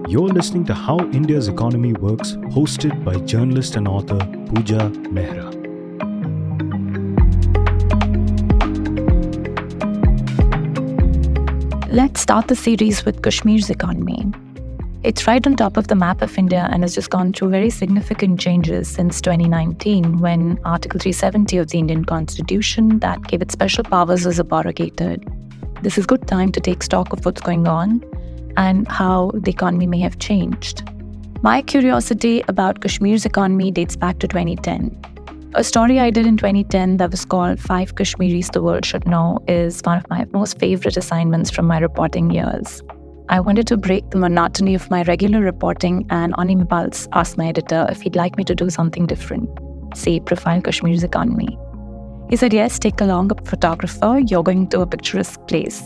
You're listening to How India's Economy Works, hosted by journalist and author Puja Mehra. Let's start the series with Kashmir's economy. It's right on top of the map of India and has just gone through very significant changes since 2019 when Article 370 of the Indian Constitution that gave it special powers was abrogated. This is a good time to take stock of what's going on and how the economy may have changed. My curiosity about Kashmir's economy dates back to 2010. A story I did in 2010 that was called 5 Kashmiris the World Should Know is one of my most favorite assignments from my reporting years. I wanted to break the monotony of my regular reporting and on impulse asked my editor if he'd like me to do something different, say profile Kashmir's economy. He said, yes, take along a photographer, you're going to a picturesque place.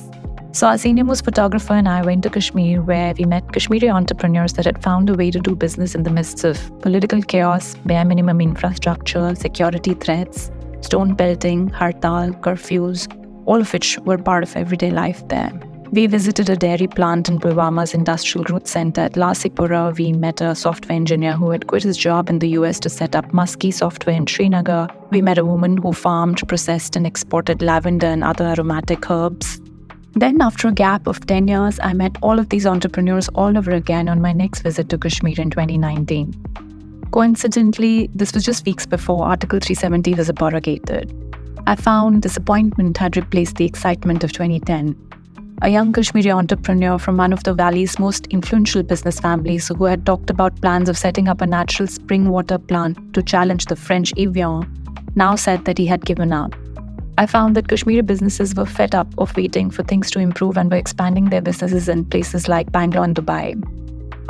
So our senior-most photographer and I went to Kashmir where we met Kashmiri entrepreneurs that had found a way to do business in the midst of political chaos, bare minimum infrastructure, security threats, stone pelting, hartal, curfews, all of which were part of everyday life there. We visited a dairy plant in Pulwama's Industrial Growth Center at Lasipura. We met a software engineer who had quit his job in the US to set up Musky Software in Srinagar. We met a woman who farmed, processed and exported lavender and other aromatic herbs. Then, after a gap of 10 years, I met all of these entrepreneurs all over again on my next visit to Kashmir in 2019. Coincidentally, this was just weeks before Article 370 was abrogated. I found disappointment had replaced the excitement of 2010. A young Kashmiri entrepreneur from one of the valley's most influential business families who had talked about plans of setting up a natural spring water plant to challenge the French Evian now said that he had given up. I found that Kashmiri businesses were fed up of waiting for things to improve and were expanding their businesses in places like Bangalore and Dubai.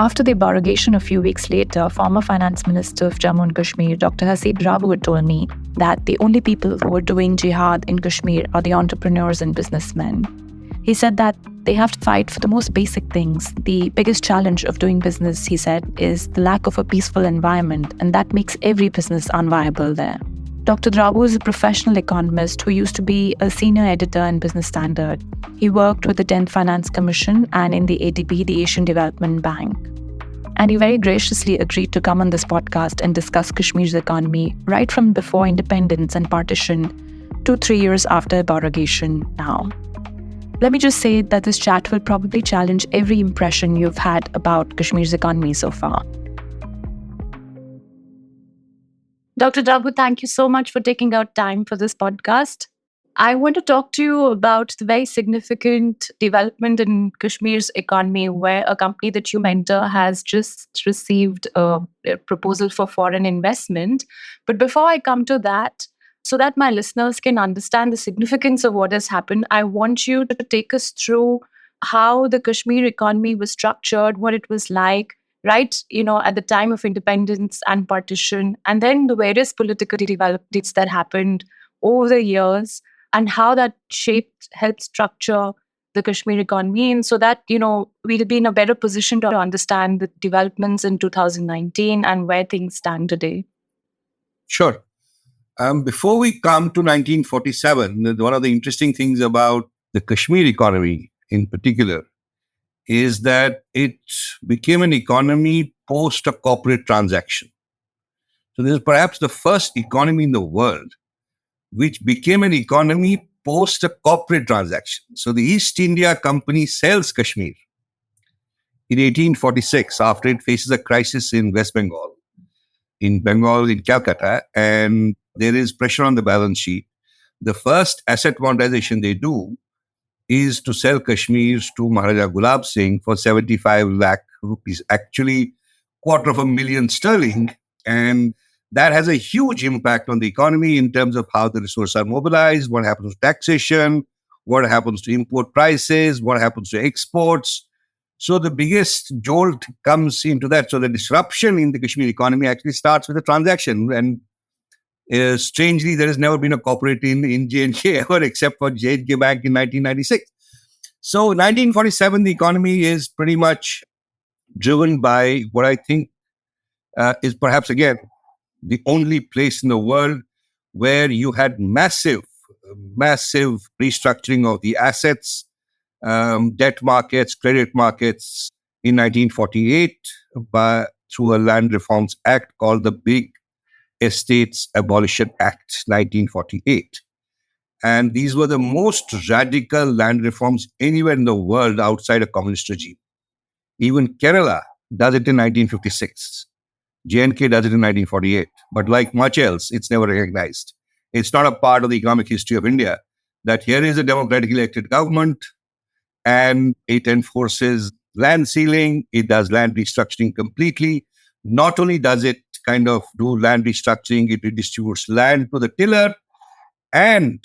After the abrogation a few weeks later, former Finance Minister of Jammu and Kashmir, Dr. Haseeb Drabu, had told me that the only people who are doing jihad in Kashmir are the entrepreneurs and businessmen. He said that they have to fight for the most basic things. The biggest challenge of doing business, he said, is the lack of a peaceful environment, and that makes every business unviable there. Dr. Drabu is a professional economist who used to be a senior editor in Business Standard. He worked with the 10th Finance Commission and in the ADB, the Asian Development Bank. And he very graciously agreed to come on this podcast and discuss Kashmir's economy right from before independence and partition to 3 years after abrogation now. Let me just say that this chat will probably challenge every impression you've had about Kashmir's economy so far. Dr. Drabu, thank you so much for taking out time for this podcast. I want to talk to you about the very significant development in Kashmir's economy where a company that you mentor has just received a proposal for foreign investment. But before I come to that, so that my listeners can understand the significance of what has happened, I want you to take us through how the Kashmir economy was structured, what it was like, right, at the time of independence and partition, and then the various political developments that happened over the years and how that helped structure the Kashmir economy. And so that, we'll be in a better position to understand the developments in 2019 and where things stand today. Sure. Before we come to 1947, one of the interesting things about the Kashmir economy in particular is that it became an economy post a corporate transaction. So this is perhaps the first economy in the world which became an economy post a corporate transaction. So the East India Company sells Kashmir in 1846 after it faces a crisis in West Bengal, in Calcutta, and there is pressure on the balance sheet. The first asset monetization they do is to sell Kashmir to Maharaja Gulab Singh for 75 lakh rupees, actually $250,000 sterling. And that has a huge impact on the economy in terms of how the resources are mobilized, what happens to taxation, what happens to import prices, what happens to exports. So the biggest jolt comes into that. So the disruption in the Kashmir economy actually starts with a transaction. And strangely, there has never been a corporate in J&K ever except for J&K Bank in 1996. So 1947, the economy is pretty much driven by what I think is perhaps, again, the only place in the world where you had massive restructuring of the assets, debt markets, credit markets, in 1948 through a Land Reforms Act called the Big Estates Abolition Act, 1948. And these were the most radical land reforms anywhere in the world outside a communist regime. Even Kerala does it in 1956. J&K does it in 1948. But like much else, it's never recognized. It's not a part of the economic history of India that here is a democratically elected government and it enforces land sealing, it does land restructuring completely. Not only does it kind of do land restructuring, it redistributes land to the tiller and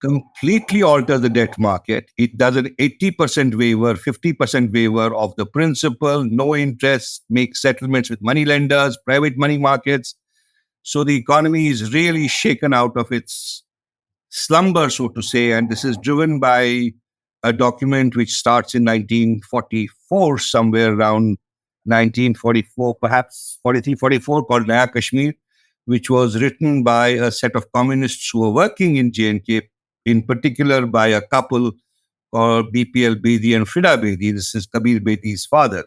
completely alters the debt market. It does an 80% waiver, 50% waiver of the principal, no interest, makes settlements with money lenders, private money markets. So the economy is really shaken out of its slumber, so to say, and this is driven by a document which starts in 1944, somewhere around 1944, perhaps 43, 44, called Naya Kashmir, which was written by a set of communists who were working in J&K, in particular by a couple called BPL Bedi and Frida Bedi. This is Kabir Bedi's father,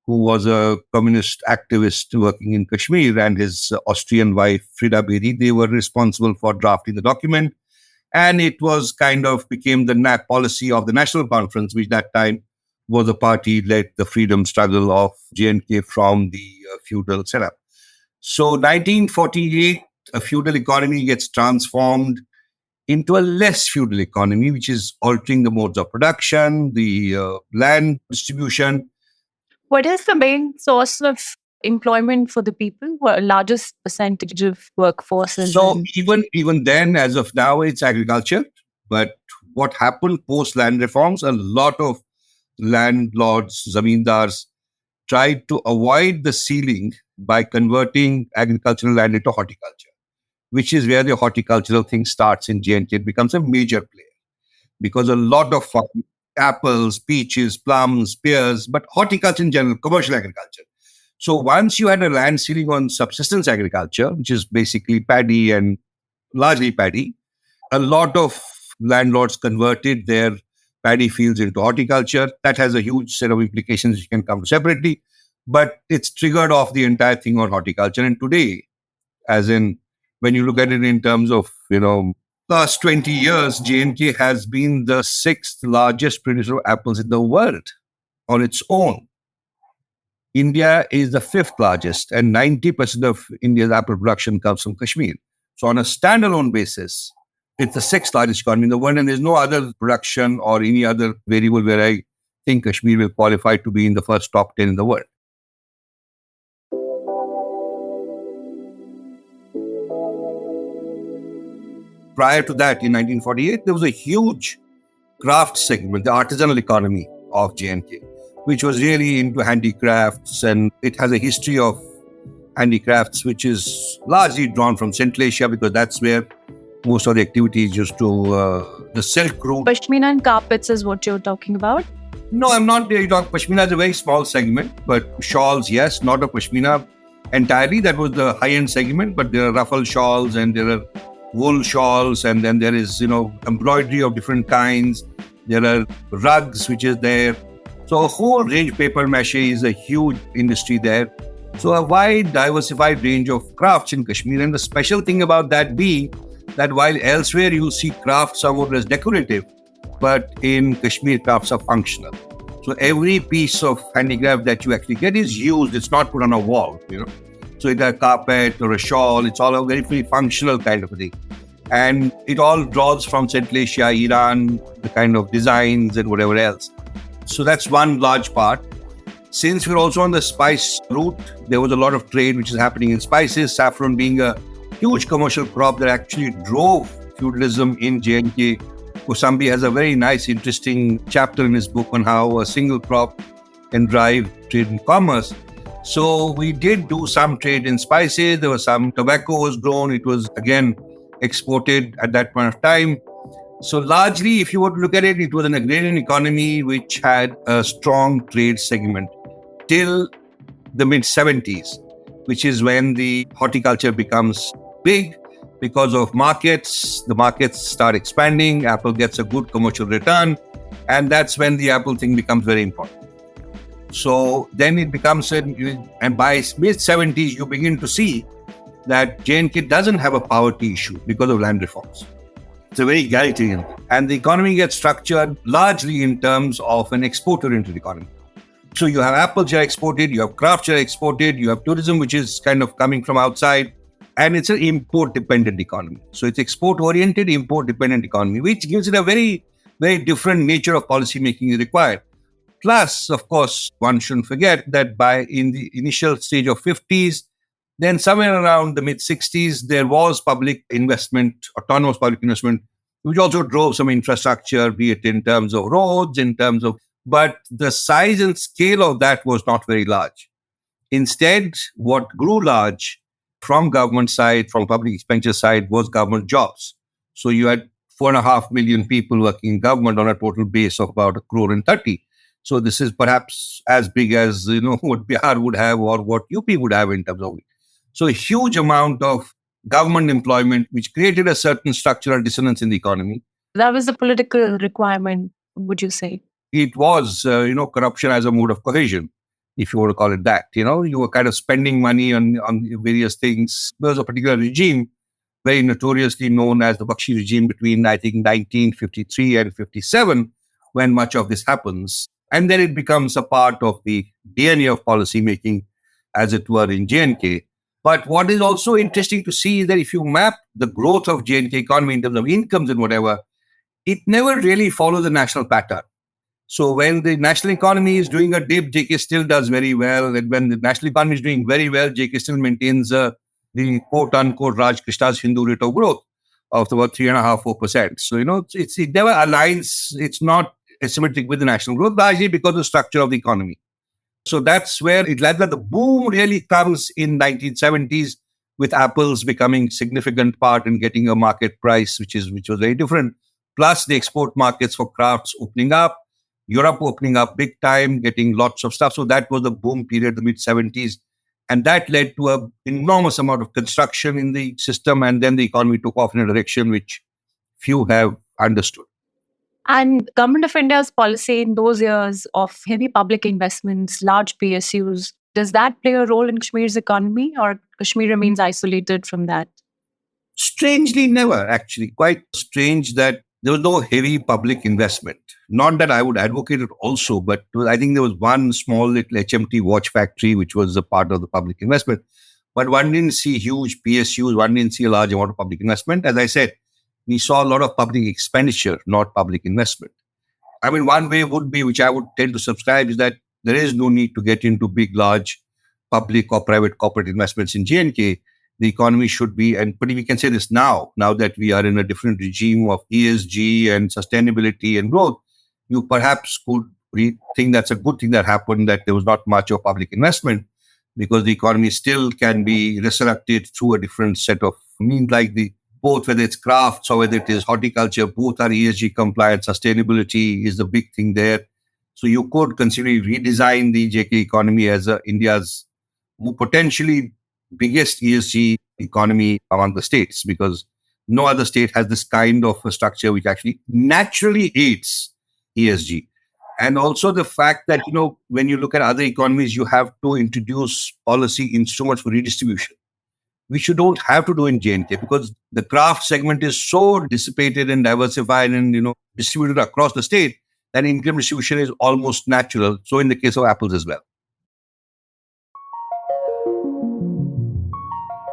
who was a communist activist working in Kashmir, and his Austrian wife, Frida Bedi. They were responsible for drafting the document. And it was kind of became the policy of the National Conference, which that time was the party led the freedom struggle of J&K from the feudal setup. So 1948, a feudal economy gets transformed into a less feudal economy, which is altering the modes of production, the land distribution. What is the main source of employment for the people? What largest percentage of workforce is So even then, as of now, it's agriculture. But what happened post land reforms, a lot of landlords, zamindars, tried to avoid the ceiling by converting agricultural land into horticulture, which is where the horticultural thing starts in J&K. It becomes a major player because a lot of apples, peaches, plums, pears, but horticulture in general, commercial agriculture. So once you had a land ceiling on subsistence agriculture, which is basically paddy and largely paddy, a lot of landlords converted their paddy fields into horticulture. That has a huge set of implications which can come to separately, but it's triggered off the entire thing on horticulture. And today, as in when you look at it in terms of, last 20 years, J&K has been the 6th largest producer of apples in the world on its own. India is the 5th largest, and 90% of India's apple production comes from Kashmir. So on a standalone basis, it's the 6th largest economy in the world, and there's no other production or any other variable where I think Kashmir will qualify to be in the first top 10 in the world. Prior to that, in 1948, there was a huge craft segment, the artisanal economy of J&K, which was really into handicrafts, and it has a history of handicrafts which is largely drawn from Central Asia because that's where most of the activities used to, the silk route. Pashmina and carpets is what you're talking about? No, I'm not really talking. Pashmina is a very small segment, but shawls, yes, not a pashmina entirely. That was the high-end segment, but there are ruffle shawls and there are wool shawls, and then there is, embroidery of different kinds. There are rugs, which is there. So a whole range, paper mache is a huge industry there. So a wide, diversified range of crafts in Kashmir. And the special thing about that being that while elsewhere you see crafts are more or less decorative, but in Kashmir, crafts are functional. So every piece of handicraft that you actually get is used. It's not put on a wall, So it's a carpet or a shawl. It's all a very, very functional kind of a thing. And it all draws from Central Asia, Iran, the kind of designs and whatever else. So that's one large part. Since we're also on the spice route, there was a lot of trade which is happening in spices, saffron being a huge commercial crop that actually drove feudalism in J&K. Kosambi has a very nice, interesting chapter in his book on how a single crop can drive trade and commerce. So we did do some trade in spices. There was some tobacco was grown. It was, again, exported at that point of time. So largely, if you were to look at it, it was an agrarian economy which had a strong trade segment till the mid-70s, which is when the horticulture becomes big because of markets. The markets start expanding. Apple gets a good commercial return. And that's when the Apple thing becomes very important. So then it becomes, and by mid-70s, you begin to see that J&K doesn't have a poverty issue because of land reforms. It's a very egalitarian. And the economy gets structured largely in terms of an export-oriented economy. So you have apples that are exported, you have crafts that are exported, you have tourism, which is kind of coming from outside, and it's an import-dependent economy. So it's export-oriented, import-dependent economy, which gives it a very, very different nature of policy making required. Plus, of course, one shouldn't forget that in the initial stage of 50s, then somewhere around the mid-60s, there was public investment, autonomous public investment, which also drove some infrastructure, be it in terms of roads, but the size and scale of that was not very large. Instead, what grew large from government side, from public expenditure side, was government jobs. So you had 4.5 million people working in government on a total base of about 1.30 crore. So this is perhaps as big as what Bihar would have or what UP would have in terms of it. So a huge amount of government employment, which created a certain structural dissonance in the economy. That was the political requirement, would you say? It was, corruption as a mode of cohesion, if you want to call it that. You were kind of spending money on various things. There was a particular regime, very notoriously known as the Bakshi regime between, I think, 1953 and 57, when much of this happens. And then it becomes a part of the DNA of policy making, as it were, in J&K. But what is also interesting to see is that if you map the growth of J&K economy in terms of incomes and whatever, it never really follows the national pattern. So when the national economy is doing a dip, JK still does very well. And when the national economy is doing very well, JK still maintains the quote-unquote Raj Krishna's Hindu rate of growth of about 3.5-4%. So, it never aligns. It's not asymmetric with the national growth, largely because of the structure of the economy. So that's where it led that the boom really comes in 1970s, with apples becoming significant part in getting a market price, which was very different. Plus the export markets for crafts opening up, Europe opening up big time, getting lots of stuff. So that was the boom period, the mid-70s. And that led to an enormous amount of construction in the system. And then the economy took off in a direction which few have understood. And Government of India's policy in those years of heavy public investments, large PSUs, does that play a role in Kashmir's economy, or Kashmir remains isolated from that? Strangely, never, actually. Quite strange that there was no heavy public investment. Not that I would advocate it also, but I think there was one small little HMT watch factory, which was a part of the public investment. But one didn't see huge PSUs, one didn't see a large amount of public investment. As I said, we saw a lot of public expenditure, not public investment. I mean, one way would be, which I would tend to subscribe, is that there is no need to get into big, large public or private corporate investments in J&K. The economy should be, but we can say this now that we are in a different regime of ESG and sustainability and growth, you perhaps could think that's a good thing that happened, that there was not much of public investment, because the economy still can be resurrected through a different set of means, like both whether it's crafts or whether it is horticulture, both are ESG compliant. Sustainability is the big thing there. So you could consider redesign the JK economy as India's potentially biggest ESG economy among the states, because no other state has this kind of a structure which actually naturally aids ESG. And also the fact that, when you look at other economies, you have to introduce policy instruments for redistribution, which you don't have to do in J&K, because the craft segment is so dissipated and diversified and, distributed across the state that income distribution is almost natural. So in the case of apples as well.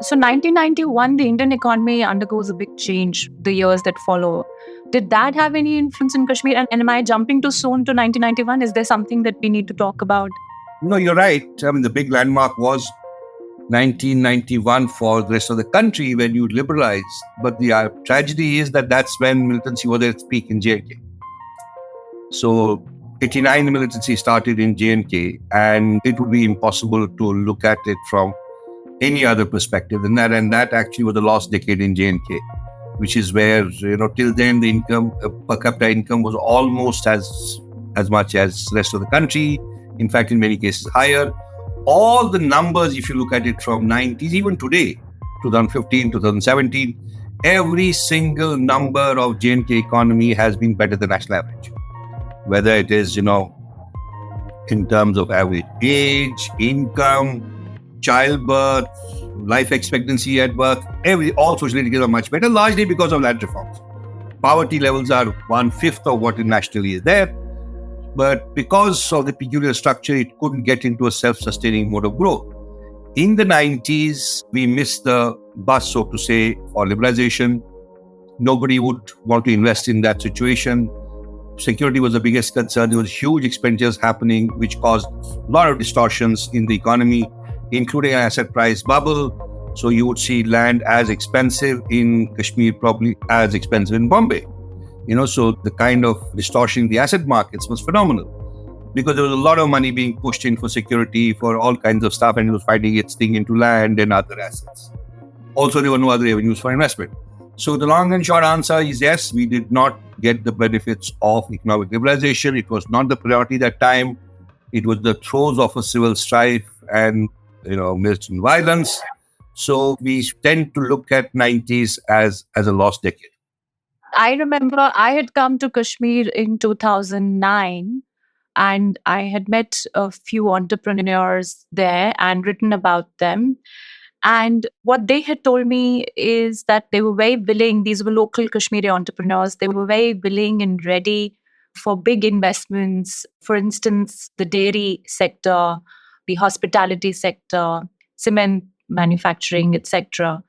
So 1991, the Indian economy undergoes a big change the years that follow. Did that have any influence in Kashmir? And am I jumping too soon to 1991? Is there something that we need to talk about? No, you're right. I mean, the big landmark was 1991 for the rest of the country when you liberalized. But the tragedy is that that's when militancy was at its peak in J&K. So 89, the militancy started in J&K, and it would be impossible to look at it from any other perspective than that. And that actually was the lost decade in J&K, which is where, till then the income, per capita income was almost as much as the rest of the country. In fact, in many cases higher. All the numbers, if you look at it from 90s, even today, 2015, 2017, every single number of J&K economy has been better than national average. Whether it is, in terms of average age, income, childbirth, life expectancy at birth, all social indicators are much better, largely because of land reforms. Poverty levels are 1/5 of what nationally is there. But because of the peculiar structure, it couldn't get into a self-sustaining mode of growth. In the 90s, we missed the bus, so to say, for liberalization. Nobody would want to invest in that situation. Security was the biggest concern. There was huge expenditures happening, which caused a lot of distortions in the economy, including an asset price bubble. So you would see land as expensive in Kashmir, probably as expensive in Bombay. So the kind of distortion in the asset markets was phenomenal because there was a lot of money being pushed in for security, for all kinds of stuff, and it was finding its thing into land and other assets. Also, there were no other avenues for investment. So the long and short answer is yes, we did not get the benefits of economic liberalization. It was not the priority that time. It was the throes of a civil strife and militant violence. So we tend to look at 90s as a lost decade. I remember I had come to Kashmir in 2009 and I had met a few entrepreneurs there and written about them. And what they had told me is that they were very willing, these were local Kashmiri entrepreneurs, they were very willing and ready for big investments. For instance, the dairy sector, the hospitality sector, cement manufacturing, etc.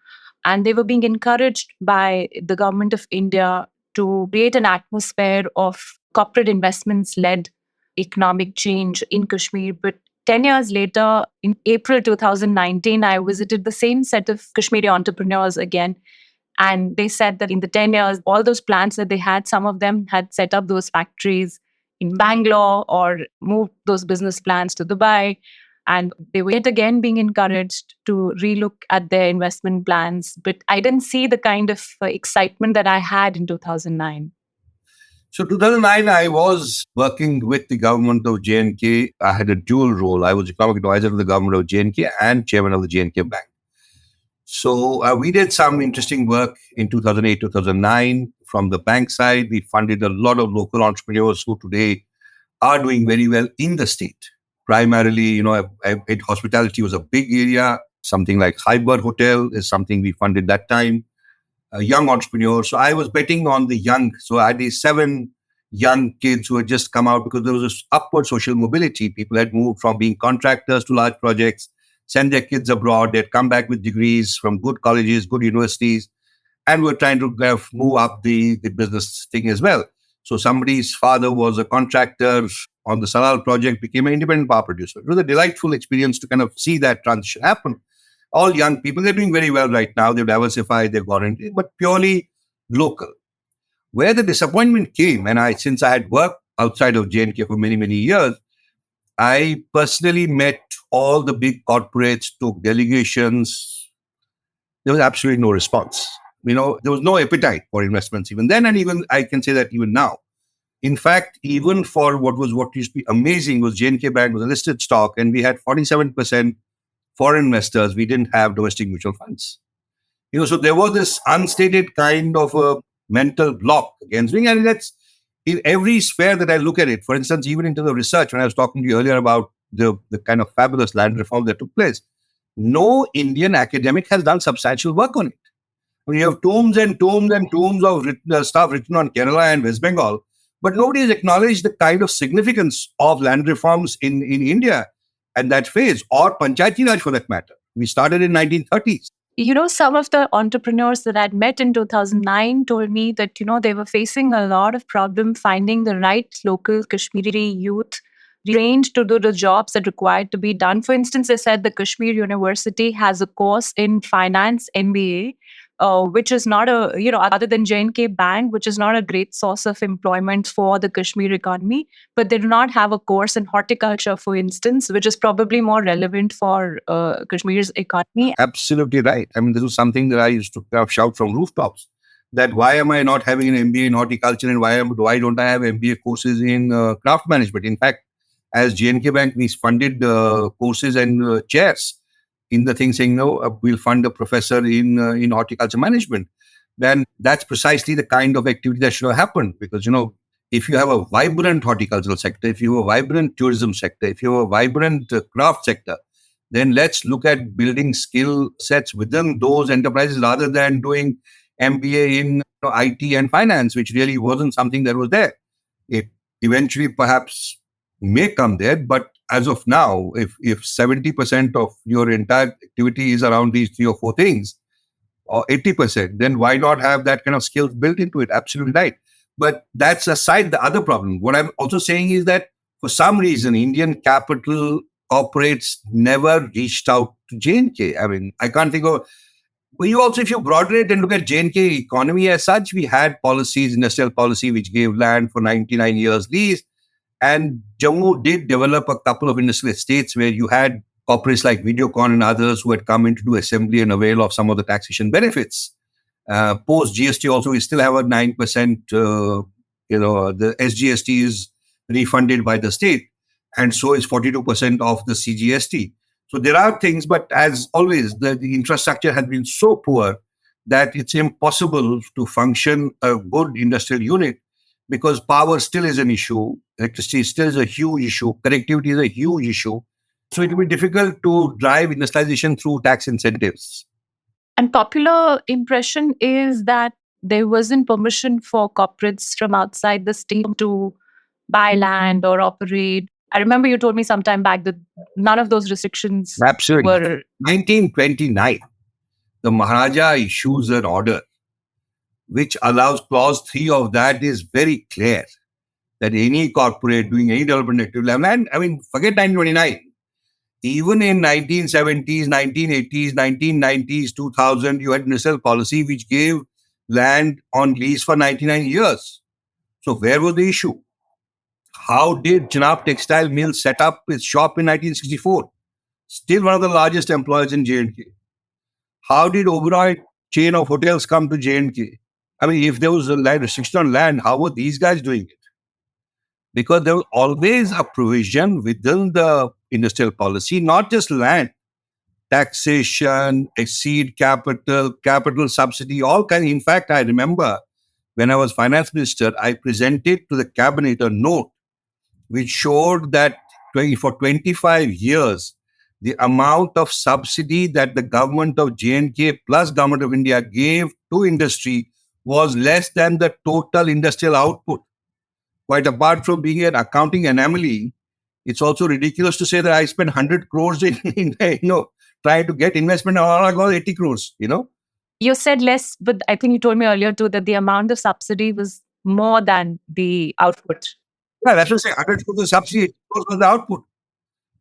And they were being encouraged by the government of India to create an atmosphere of corporate investments-led economic change in Kashmir. But 10 years later, in April 2019, I visited the same set of Kashmiri entrepreneurs again. And they said that in the 10 years, all those plants that they had, some of them had set up those factories in Bangalore or moved those business plans to Dubai. And they were yet again being encouraged to relook at their investment plans. But I didn't see the kind of excitement that I had in 2009. So 2009, I was working with the government of J&K. I had a dual role. I was economic advisor to the government of J&K and chairman of the J&K Bank. So we did some interesting work in 2008, 2009. From the bank side, we funded a lot of local entrepreneurs who today are doing very well in the state. Primarily, hospitality was a big area. Something like Hyber Hotel is something we funded that time. Young entrepreneurs. So I was betting on the young. So I had these 7 young kids who had just come out because there was this upward social mobility. People had moved from being contractors to large projects, send their kids abroad. They'd come back with degrees from good colleges, good universities, and we're trying to kind of move up the business thing as well. So somebody's father was a contractor on the Salal project, became an independent power producer. It was a delightful experience to kind of see that transition happen. All young people, they're doing very well right now. They've diversified, they've gone into it, but purely local. Where the disappointment came, and since I had worked outside of J&K for many, many years, I personally met all the big corporates, took delegations. There was absolutely no response. There was no appetite for investments even then, and even I can say that even now. In fact, even for what used to be amazing was J&K Bank was a listed stock, and we had 47% foreign investors. We didn't have domestic mutual funds. So there was this unstated kind of a mental block against doing, and that's in every sphere that I look at it. For instance, even into the research, when I was talking to you earlier about the kind of fabulous land reform that took place, no Indian academic has done substantial work on it. When you have tomes and tomes and tomes of stuff written on Kerala and West Bengal, but nobody has acknowledged the kind of significance of land reforms in India at that phase, or Panchayati Raj for that matter. We started in 1930s. Some of the entrepreneurs that I'd met in 2009 told me that, they were facing a lot of problem finding the right local Kashmiri youth trained to do the jobs that required to be done. For instance, they said the Kashmir University has a course in finance MBA, which is not other than J&K Bank, which is not a great source of employment for the Kashmir economy, but they do not have a course in horticulture, for instance, which is probably more relevant for Kashmir's economy. Absolutely right. This was something that I used to shout from rooftops, that why am I not having an MBA in horticulture, and why don't I have MBA courses in craft management? In fact, as J&K Bank, we funded courses and chairs in the thing saying, no, we'll fund a professor in horticulture management. Then that's precisely the kind of activity that should have happened, because, if you have a vibrant horticultural sector, if you have a vibrant tourism sector, if you have a vibrant craft sector, then let's look at building skill sets within those enterprises rather than doing MBA in IT and finance, which really wasn't something that was there. It eventually perhaps may come there, but as of now, if 70% of your entire activity is around these three or four things, or 80%, then why not have that kind of skills built into it? Absolutely right. But that's aside the other problem. What I'm also saying is that for some reason, Indian capital corporates never reached out to J&K. I mean, I can't think of. But you also, if you broaden it and look at J&K economy as such, we had policies, industrial policy, which gave land for 99 years lease. And Jammu did develop a couple of industrial estates where you had corporates like Videocon and others who had come in to do assembly and avail of some of the taxation benefits. Post GST also, we still have a 9%, the SGST is refunded by the state. And so is 42% of the CGST. So there are things, but as always, the infrastructure has been so poor that it's impossible to function a good industrial unit because power still is an issue. Electricity still is a huge issue. Connectivity is a huge issue. So it will be difficult to drive industrialization through tax incentives. And popular impression is that there wasn't permission for corporates from outside the state to buy land or operate. I remember you told me sometime back that none of those restrictions Absolutely. were. 1929, the Maharaja issues an order which allows clause 3 of that is very clear that any corporate doing any development activity, land, I mean, forget 1929. Even in 1970s, 1980s, 1990s, 2000, you had industrial policy which gave land on lease for 99 years. So where was the issue? How did Janab Textile Mill set up its shop in 1964? Still one of the largest employers in J&K. How did Oberoi chain of hotels come to J&K? I mean, if there was a restriction on land, how were these guys doing it? Because there was always a provision within the industrial policy, not just land, taxation, exceed capital, capital subsidy, all kinds. In fact, I remember when I was finance minister, I presented to the cabinet a note which showed that for 25 years, the amount of subsidy that the government of J&K plus government of India gave to industry was less than the total industrial output. Quite apart from being an accounting anomaly, it's also ridiculous to say that I spent 100 crores in trying to get investment and all I got 80 crores, You said less, but I think you told me earlier too that the amount of subsidy was more than the output. Yeah, that's what I'm saying. 100 crores of subsidy, 80 crores was the output.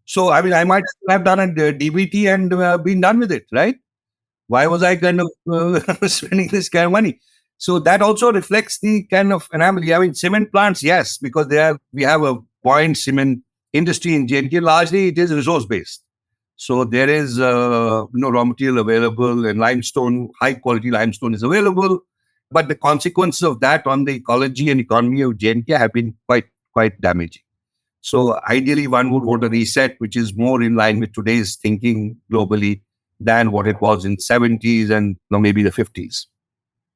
So, I mean, I might have done a DBT and been done with it, right? Why was I kind of spending this kind of money? So that also reflects the kind of anomaly. I mean, cement plants, yes, because we have a buoyant cement industry in J&K. Largely, it is resource-based. So there is raw material available and limestone, high-quality limestone is available. But the consequences of that on the ecology and economy of J&K have been quite damaging. So ideally, one would want a reset, which is more in line with today's thinking globally than what it was in 70s and maybe the 50s.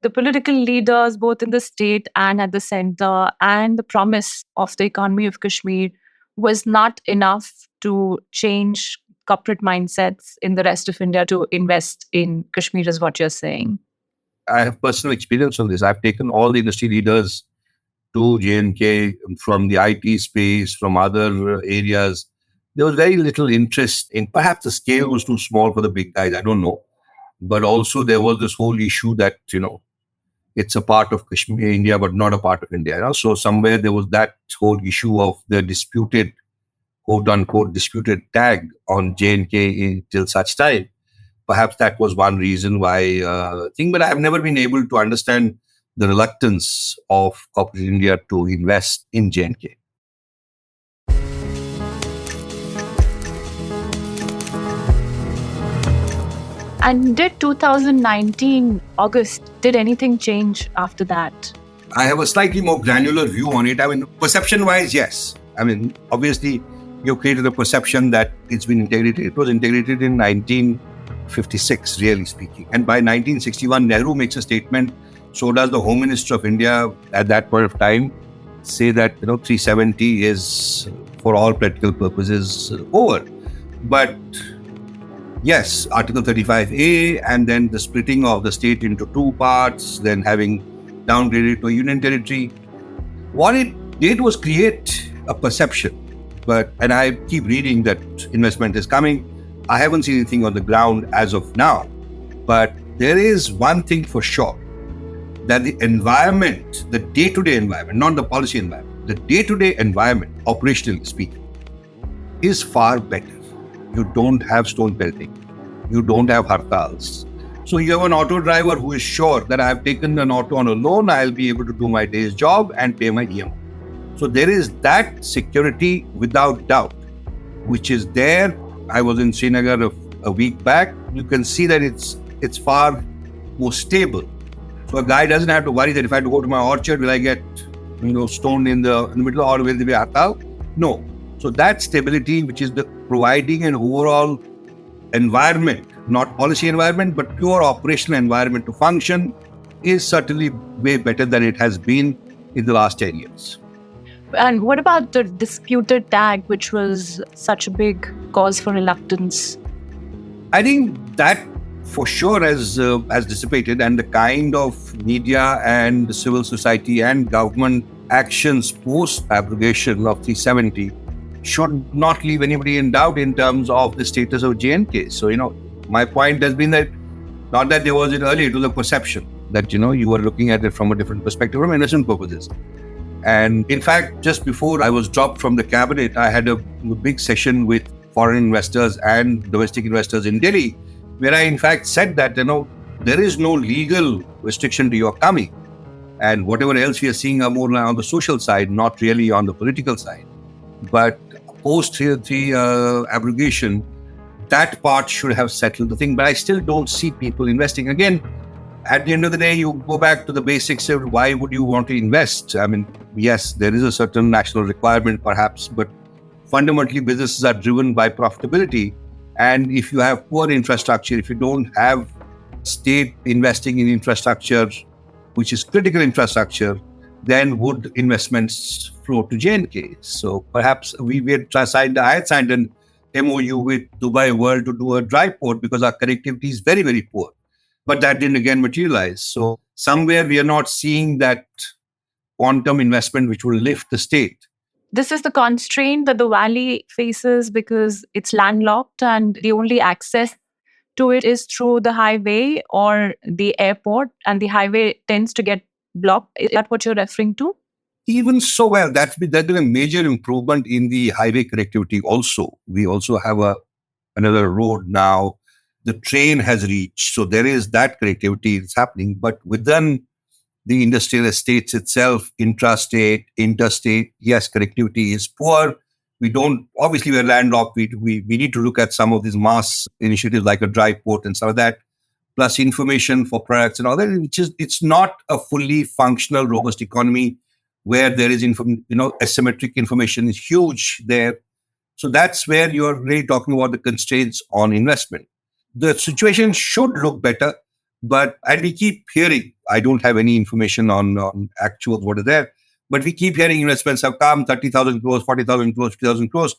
The political leaders, both in the state and at the center, and the promise of the economy of Kashmir was not enough to change corporate mindsets in the rest of India to invest in Kashmir, is what you're saying. I have personal experience on this. I've taken all the industry leaders to J&K from the IT space, from other areas. There was very little interest in, perhaps the scale was too small for the big guys, I don't know. But also there was this whole issue that, it's a part of Kashmir, India, but not a part of India. So somewhere there was that whole issue of the disputed, quote unquote, disputed tag on J&K till such time. Perhaps that was one reason why, but I have never been able to understand the reluctance of corporate India to invest in J&K. And did 2019 August, did anything change after that? I have a slightly more granular view on it. I mean, perception-wise, yes. I mean, obviously, you created a perception that it's been integrated. It was integrated in 1956, really speaking. And by 1961, Nehru makes a statement. So does the Home Minister of India at that point of time. say that 370 is for all practical purposes over. But yes, Article 35A and then the splitting of the state into two parts, then having downgraded to a union territory. What it did was create a perception. And I keep reading that investment is coming. I haven't seen anything on the ground as of now. But there is one thing for sure, that the environment, the day-to-day environment, not the policy environment, the day-to-day environment, operationally speaking, is far better. You don't have stone pelting. You don't have hartals. So you have an auto driver who is sure that I have taken an auto on a loan, I'll be able to do my day's job and pay my EMI. So there is that security without doubt, which is there. I was in Srinagar a week back. You can see that it's far more stable. So a guy doesn't have to worry that if I have to go to my orchard, will I get stoned in the middle or will there be hartal? No. So that stability, which is the providing an overall environment, not policy environment, but pure operational environment to function, is certainly way better than it has been in the last 10 years. And what about the disputed tag, which was such a big cause for reluctance? I think that for sure has dissipated, and the kind of media and civil society and government actions post abrogation of 370 should not leave anybody in doubt in terms of the status of J&K. So, my point has been that not that there was it earlier, it was a perception that, you were looking at it from a different perspective, from investment purposes. And in fact, just before I was dropped from the cabinet, I had a big session with foreign investors and domestic investors in Delhi, where I in fact said that, there is no legal restriction to your coming. And whatever else we are seeing are more on the social side, not really on the political side. But post abrogation, that part should have settled the thing. But I still don't see people investing. Again, at the end of the day, you go back to the basics of why would you want to invest? I mean, yes, there is a certain national requirement perhaps, but fundamentally businesses are driven by profitability. And if you have poor infrastructure, if you don't have state investing in infrastructure, which is critical infrastructure, then would investments flow to J&K? So perhaps I had signed an MOU with Dubai World to do a dry port because our connectivity is very, very poor. But that didn't again materialize. So somewhere we are not seeing that quantum investment which will lift the state. This is the constraint that the valley faces because it's landlocked and the only access to it is through the highway or the airport, and the highway tends to get blocked. Is that what you're referring to? Even so, well, that's been a major improvement in the highway connectivity also. We also have another road now. The train has reached. So there is that connectivity is happening. But within the industrial estates itself, intrastate, interstate, yes, connectivity is poor. Obviously we're landlocked. We need to look at some of these mass initiatives like a dry port and some of that, plus information for products and all that. It's not a fully functional, robust economy where there is asymmetric information is huge there. So that's where you're really talking about the constraints on investment. The situation should look better, and we keep hearing, I don't have any information on actual what is there, but we keep hearing investments have come, 30,000 crores, 40,000 crores, 50,000 crores.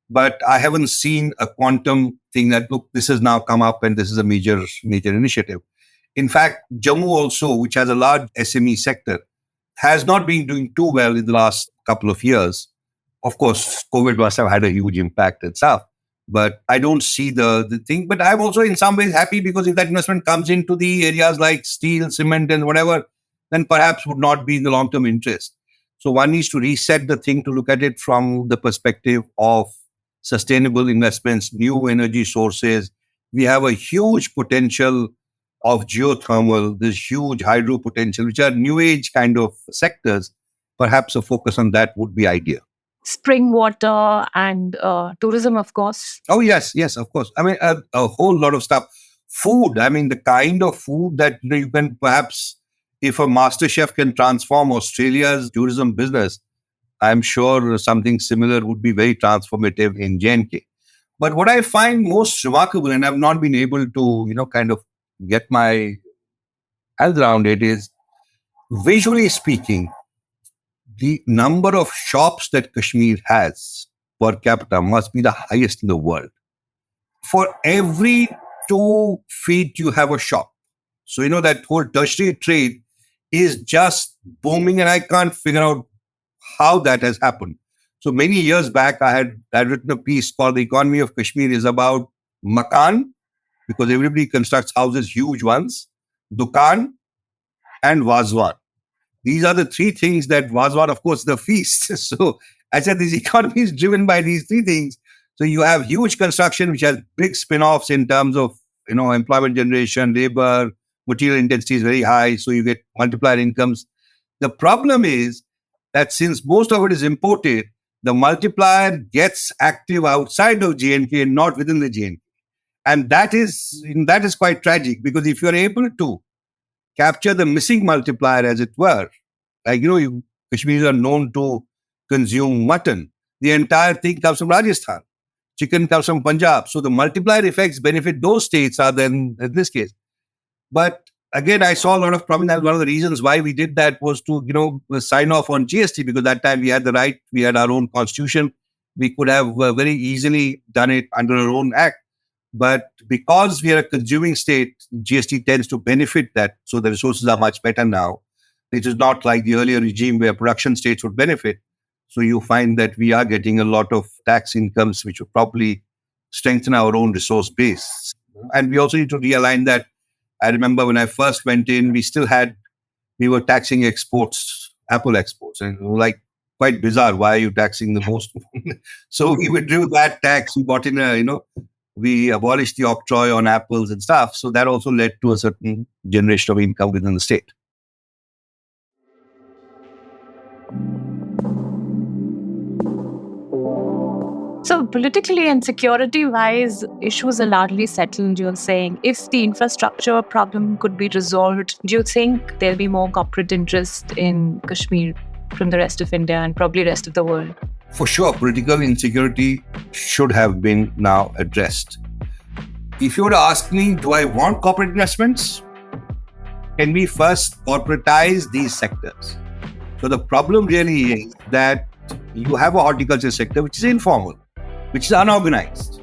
But I haven't seen a quantum thing that, look, this has now come up and this is a major initiative. In fact, Jammu also, which has a large SME sector, has not been doing too well in the last couple of years. Of course, COVID must have had a huge impact itself. But I don't see the thing. But I'm also in some ways happy because if that investment comes into the areas like steel, cement and whatever, then perhaps would not be in the long-term interest. So one needs to reset the thing to look at it from the perspective of sustainable investments, new energy sources. We have a huge potential of geothermal, this huge hydro potential, which are new age kind of sectors. Perhaps a focus on that would be ideal. Spring water and tourism, of course. Oh, yes, of course. I mean, a whole lot of stuff. Food, I mean, the kind of food that you can perhaps, if a master chef can transform Australia's tourism business, I'm sure something similar would be very transformative in J&K. But what I find most remarkable, and I've not been able to, kind of get my head around it, is visually speaking, the number of shops that Kashmir has per capita must be the highest in the world. For every 2 feet, you have a shop. So, that whole tertiary trade is just booming, and I can't figure out how that has happened. So, many years back, I had written a piece called The Economy of Kashmir is about Makan, because everybody constructs houses, huge ones, Dukan, and Wazwan. These are the three things that Wazwan, of course, the feast. So I said this economy is driven by these three things. So you have huge construction, which has big spin-offs in terms of, employment generation, labor, material intensity is very high. So you get multiplier incomes. The problem is that since most of it is imported, the multiplier gets active outside of J&K and not within the J&K. And that is quite tragic, because if you're able to capture the missing multiplier, as it were, like, Kashmiris are known to consume mutton. The entire thing comes from Rajasthan. Chicken comes from Punjab. So the multiplier effects benefit those states rather than in this case. But again, I saw a lot of problem. That one of the reasons why we did that was to, sign off on GST, because that time we had the right, we had our own constitution. We could have very easily done it under our own act. But because we are a consuming state, GST tends to benefit that. So the resources are much better now. It is not like the earlier regime where production states would benefit. So you find that we are getting a lot of tax incomes, which would probably strengthen our own resource base. And we also need to realign that. I remember when I first went in, we were taxing exports, Apple exports. And it was like quite bizarre. Why are you taxing the most? So we withdrew that tax. We bought in we abolished the octroi on apples and stuff. So that also led to a certain generation of income within the state. So politically and security-wise, issues are largely settled, you're saying. If the infrastructure problem could be resolved, do you think there'll be more corporate interest in Kashmir from the rest of India and probably rest of the world? For sure, political insecurity should have been now addressed. If you were to ask me, do I want corporate investments? Can we first corporatize these sectors? So the problem really is that you have a horticulture sector which is informal, which is unorganized,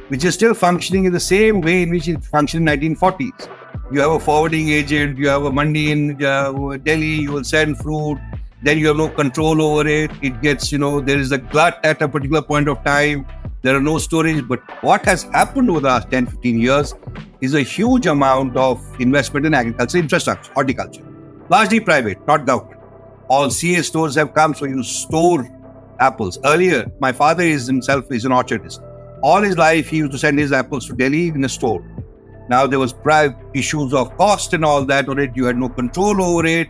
which is still functioning in the same way in which it functioned in 1940s. You have a forwarding agent, you have a mandi in Delhi, you will send fruit, then you have no control over it. It gets, there is a glut at a particular point of time. There are no storage. But what has happened over the last 10, 15 years is a huge amount of investment in agriculture, infrastructure, horticulture, largely private, not government. All CA stores have come, so you store apples. Earlier, my father himself is an orchardist. All his life, he used to send his apples to Delhi in a store. Now, there was issues of cost and all that on it. You had no control over it.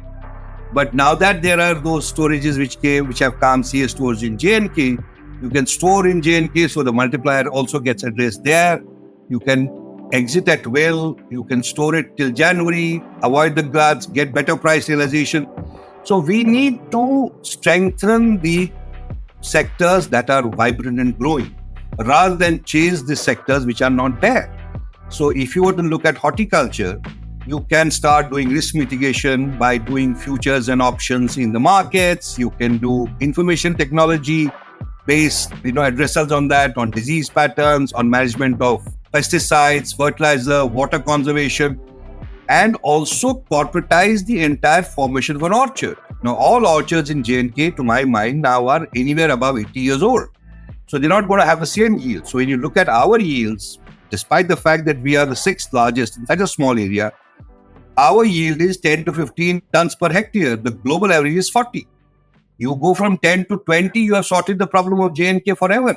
But now that there are those storages which have come, CA stores in J&K, you can store in J&K, so the multiplier also gets addressed there. You can exit at will. You can store it till January, avoid the gluts, get better price realization. So we need to strengthen the sectors that are vibrant and growing rather than chase the sectors which are not there. So if you were to look at horticulture, you can start doing risk mitigation by doing futures and options in the markets. You can do information technology based, addresses on that, on disease patterns, on management of pesticides, fertilizer, water conservation, and also corporatize the entire formation of an orchard. Now, all orchards in J&K, to my mind, now are anywhere above 80 years old. So they're not going to have the same yield. So when you look at our yields, despite the fact that we are the 6th largest in such a small area, our yield is 10 to 15 tons per hectare. The global average is 40. You go from 10 to 20, you have sorted the problem of J&K forever.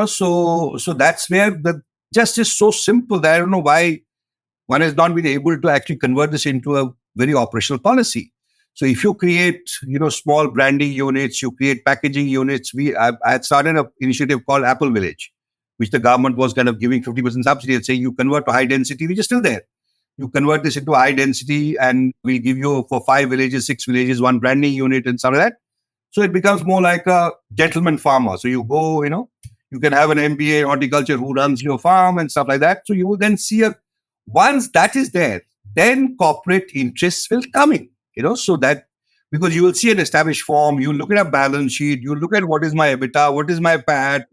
So that's where the just is so simple that I don't know why one has not been able to actually convert this into a very operational policy. So if you create, small branding units, you create packaging units. I had started an initiative called Apple Village, which the government was kind of giving 50% subsidy and saying you convert to high density, which is still there. You convert this into high density and we'll give you for 5 villages, 6 villages, one branding unit and stuff like that. So it becomes more like a gentleman farmer. So you go, you can have an MBA in horticulture who runs your farm and stuff like that. So you will then see once that is there, then corporate interests will come in, so that Because you will see an established firm, you look at a balance sheet, you look at what is my EBITDA, what is my PAT,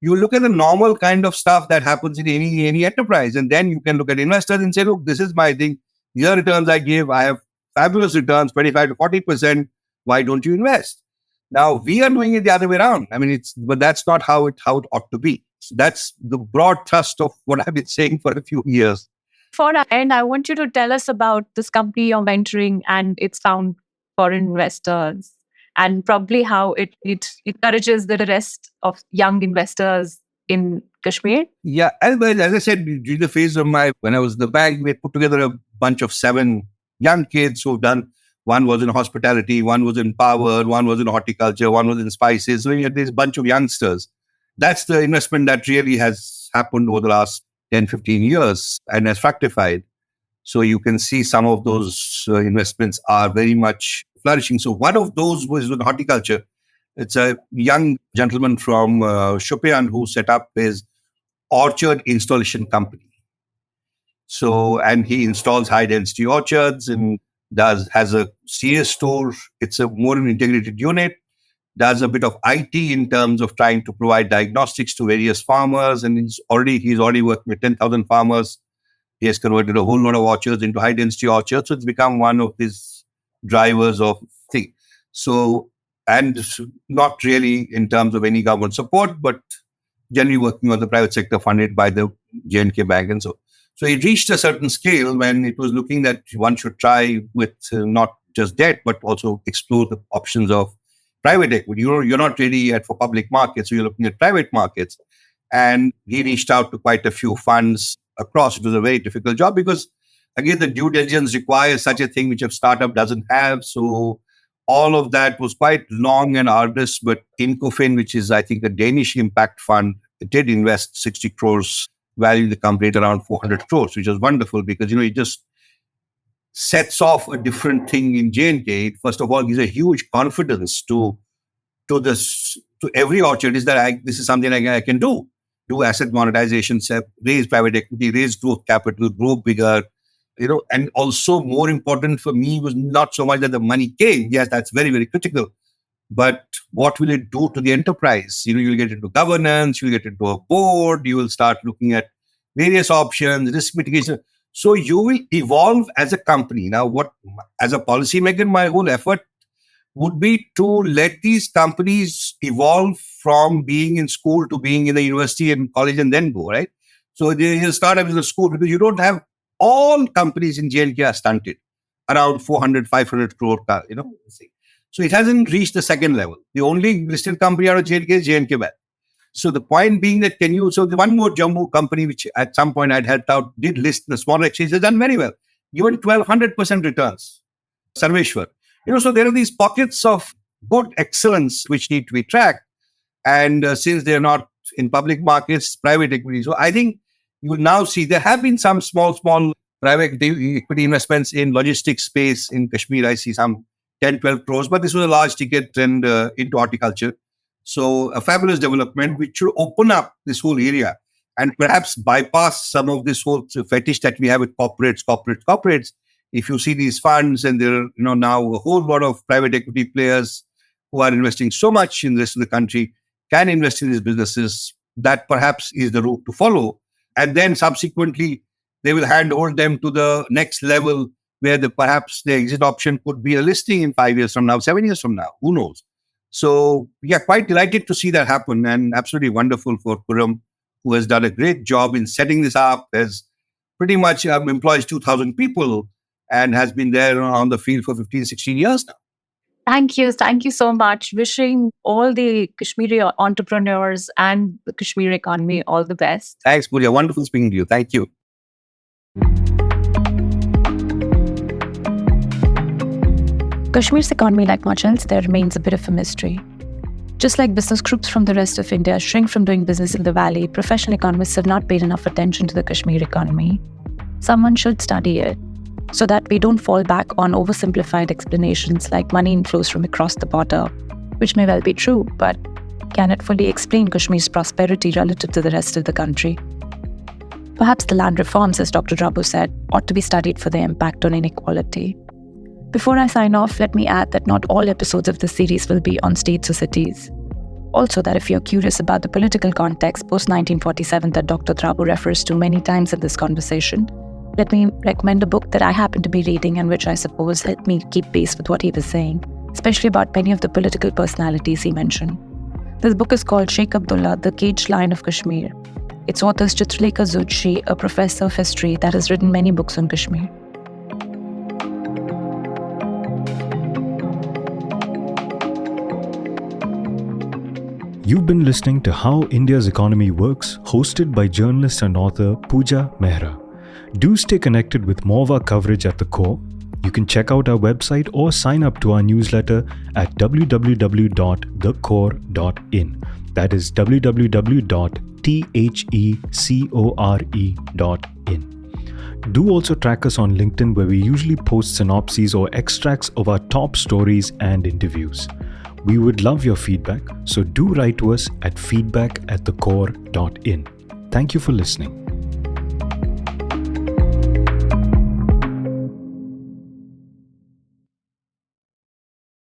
you look at the normal kind of stuff that happens in any enterprise. And then you can look at investors and say, look, this is my thing. These are returns I give. I have fabulous returns, 25 to 40%. Why don't you invest? Now, we are doing it the other way around. I mean, but that's not how it ought to be. So that's the broad thrust of what I've been saying for a few years. For our end, I want you to tell us about this company you're mentoring and its found foreign investors, and probably how it encourages the rest of young investors in Kashmir. Yeah, as I said, during the phase of when I was in the bank, we had put together a bunch of 7 young kids who've done. One was in hospitality, one was in power, one was in horticulture, one was in spices. So we had this bunch of youngsters. That's the investment that really has happened over the last 10, 15 years and has fructified. So you can see some of those investments are very much flourishing. So one of those was in horticulture. It's a young gentleman from Shopian who set up his orchard installation company. So, and he installs high density orchards and has a CS store. It's a more integrated unit, does a bit of IT in terms of trying to provide diagnostics to various farmers. And he's already working with 10,000 farmers. He has converted a whole lot of orchards into high density orchards. So it's become one of his drivers of thing. So, and not really in terms of any government support, but generally working on the private sector funded by the J&K Bank and so. So it reached a certain scale when it was looking that one should try with not just debt, but also explore the options of private equity. You're not ready yet for public markets, so you're looking at private markets. And he reached out to quite a few funds across. It was a very difficult job because, again, the due diligence requires such a thing which a startup doesn't have. So all of that was quite long and arduous. But Incofin, which is, I think, a Danish impact fund, did invest 60 crores, valuing the company at around 400 crores, which was wonderful because, it just sets off a different thing in J&K. First of all, gives a huge confidence to every orchard is that this is something I can do asset monetization, raise private equity, raise growth capital, grow bigger, and also more important for me was not so much that the money came. Yes, that's very, very critical. But what will it do to the enterprise? You'll get into governance, you'll get into a board, you will start looking at various options, risk mitigation. So you will evolve as a company. Now, as a policymaker, my whole effort would be to let these companies evolve from being in school to being in the university and college and then go, right? So they'll start up in the school because you don't have all companies in J&K are stunted around 400, 500 crore, So it hasn't reached the second level. The only listed company out of J&K is J&K Bank. So the point being that the one more Jammu company, which at some point I'd helped out, did list in the smaller exchange, has done very well. Given 1,200% returns. Sarveshwar. So there are these pockets of good excellence which need to be tracked. And since they're not in public markets, private equity. So I think you will now see there have been some small private equity investments in logistics space in Kashmir. I see some 10, 12 crores, but this was a large ticket and into horticulture. So a fabulous development which should open up this whole area and perhaps bypass some of this whole fetish that we have with corporates. If you see these funds and there are now a whole lot of private equity players who are investing so much in the rest of the country, can invest in these businesses, that perhaps is the route to follow. And then subsequently, they will handhold them to the next level where perhaps the exit option could be a listing in 5 years from now, 7 years from now. Who knows? So, quite delighted to see that happen and absolutely wonderful for Puram, who has done a great job in setting this up, has pretty much employs 2,000 people and has been there on the field for 15, 16 years now. Thank you. Thank you so much. Wishing all the Kashmiri entrepreneurs and the Kashmir economy all the best. Thanks, Puja. Wonderful speaking to you. Thank you. Kashmir's economy, like much else, there remains a bit of a mystery. Just like business groups from the rest of India shrink from doing business in the valley, professional economists have not paid enough attention to the Kashmir economy. Someone should study it so that we don't fall back on oversimplified explanations like money inflows from across the border, which may well be true, but can it fully explain Kashmir's prosperity relative to the rest of the country? Perhaps the land reforms, as Dr. Drabu said, ought to be studied for their impact on inequality. Before I sign off, let me add that not all episodes of this series will be on states or cities. Also, that if you're curious about the political context post-1947 that Dr. Drabu refers to many times in this conversation, let me recommend a book that I happen to be reading and which I suppose helped me keep pace with what he was saying, especially about many of the political personalities he mentioned. This book is called Sheikh Abdullah, The Caged Lion of Kashmir. Its author is Chitralekha Zutshi, a professor of history that has written many books on Kashmir. You've been listening to How India's Economy Works, hosted by journalist and author Puja Mehra. Do stay connected with more of our coverage at The Core. You can check out our website or sign up to our newsletter at www.thecore.in. That is www.thecore.in. Do also track us on LinkedIn, where we usually post synopses or extracts of our top stories and interviews. We would love your feedback, so do write to us at feedback@thecore.in. Thank you for listening.